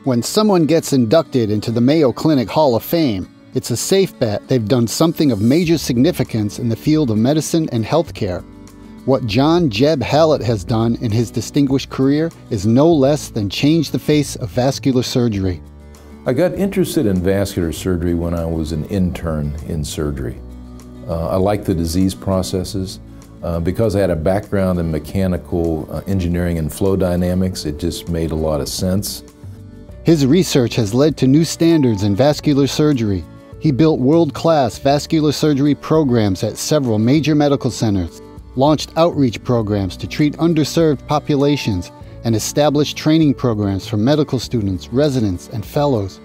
When someone gets inducted into the Mayo Clinic Hall of Fame, it's a safe bet they've done something of major significance in the field of medicine and healthcare. What Jeb Hallett has done in his distinguished career is no less than change the face of vascular surgery. I got interested in vascular surgery when I was an intern in surgery. I liked the disease processes. Because I had a background in mechanical engineering and flow dynamics, it just made a lot of sense. His research has led to new standards in vascular surgery. He built world-class vascular surgery programs at several major medical centers, launched outreach programs to treat underserved populations, and established training programs for medical students, residents, and fellows.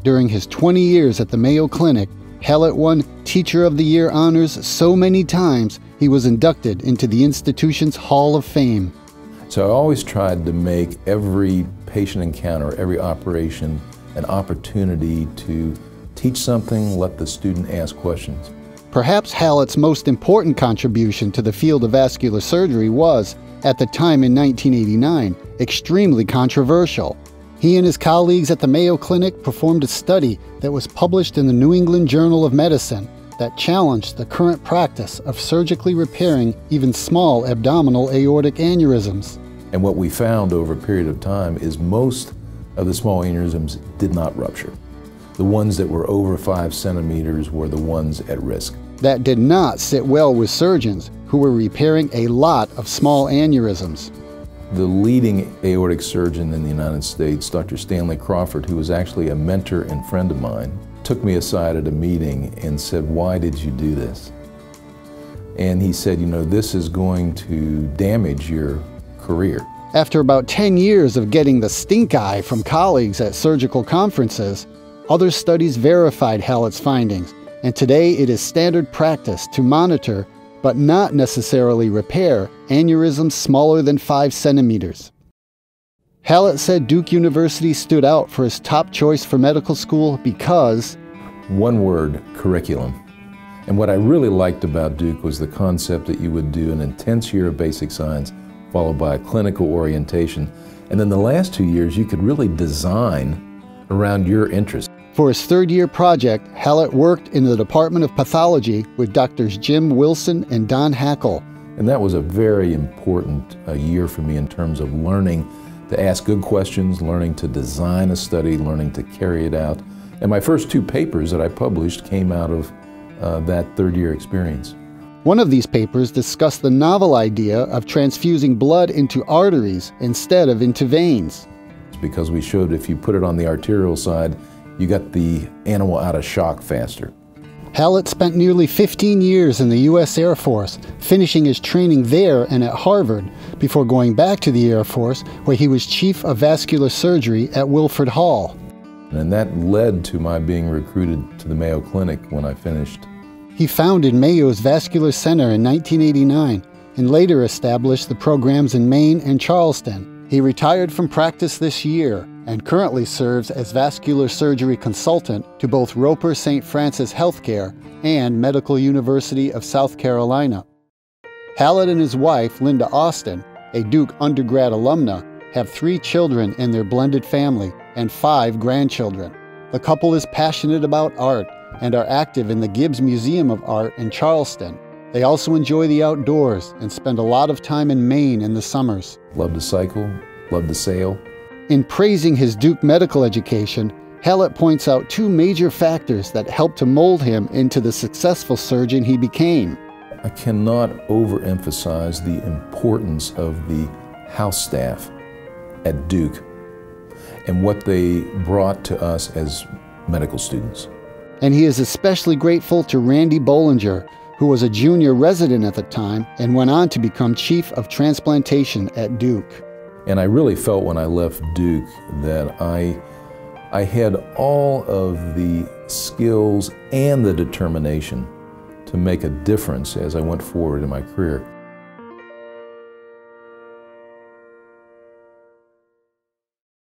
During his 20 years at the Mayo Clinic, Hallett won Teacher of the Year honors so many times he was inducted into the institution's Hall of Fame. So I always tried to make every patient encounter, every operation, an opportunity to teach something, let the student ask questions. Perhaps Hallett's most important contribution to the field of vascular surgery was, at the time in 1989, extremely controversial. He and his colleagues at the Mayo Clinic performed a study that was published in the New England Journal of Medicine that challenged the current practice of surgically repairing even small abdominal aortic aneurysms. And what we found over a period of time is most of the small aneurysms did not rupture. The ones that were over 5 centimeters were the ones at risk. That did not sit well with surgeons who were repairing a lot of small aneurysms. The leading aortic surgeon in the United States, Dr. Stanley Crawford, who was actually a mentor and friend of mine, took me aside at a meeting and said, "Why did you do this?" And he said, "You know, this is going to damage your career." After about 10 years of getting the stink eye from colleagues at surgical conferences, other studies verified Hallett's findings, and today it is standard practice to monitor, but not necessarily repair, aneurysms smaller than 5 centimeters. Hallett said Duke University stood out for his top choice for medical school because... One word, curriculum. And what I really liked about Duke was the concept that you would do an intense year of basic science followed by a clinical orientation. And then the last 2 years you could really design around your interests. For his third-year project, Hallett worked in the Department of Pathology with Drs. Jim Wilson and Don Hackle. And that was a very important year for me in terms of learning to ask good questions, learning to design a study, learning to carry it out. And my first 2 papers that I published came out of that third-year experience. One of these papers discussed the novel idea of transfusing blood into arteries instead of into veins. It's because we showed if you put it on the arterial side, you got the animal out of shock faster. Hallett spent nearly 15 years in the U.S. Air Force, finishing his training there and at Harvard, before going back to the Air Force, where he was Chief of Vascular Surgery at Wilford Hall. And that led to my being recruited to the Mayo Clinic when I finished. He founded Mayo's Vascular Center in 1989, and later established the programs in Maine and Charleston. He retired from practice this year, and currently serves as vascular surgery consultant to both Roper St. Francis Healthcare and Medical University of South Carolina. Hallett and his wife, Linda Austin, a Duke undergrad alumna, have 3 children in their blended family and 5 grandchildren. The couple is passionate about art and are active in the Gibbs Museum of Art in Charleston. They also enjoy the outdoors and spend a lot of time in Maine in the summers. Love to cycle, love to sail. In praising his Duke medical education, Hallett points out 2 major factors that helped to mold him into the successful surgeon he became. I cannot overemphasize the importance of the house staff at Duke and what they brought to us as medical students. And he is especially grateful to Randy Bollinger, who was a junior resident at the time and went on to become Chief of Transplantation at Duke. And I really felt when I left Duke that I had all of the skills and the determination to make a difference as I went forward in my career.